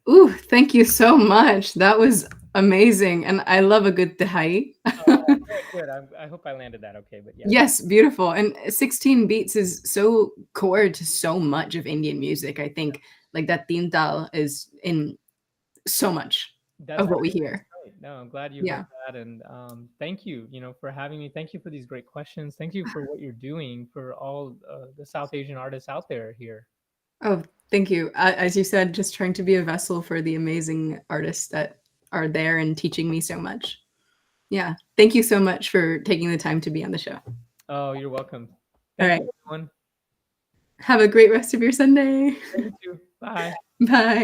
Ooh, thank you so much. That was amazing. And I love a good tehai. Good. I hope I landed that okay. But yeah. Yes, beautiful. And 16 beats is so core to so much of Indian music. I think like that teen tal is in so much of what we hear. Great. No, I'm glad you heard that, and thank you, for having me. Thank you for these great questions. Thank you for what you're doing for all the South Asian artists out there here. Oh, thank you. As you said, just trying to be a vessel for the amazing artists that are there and teaching me so much. Yeah. Thank you so much for taking the time to be on the show. Oh, you're welcome. All right. Thank you, everyone. Have a great rest of your Sunday. You too. Bye. Bye.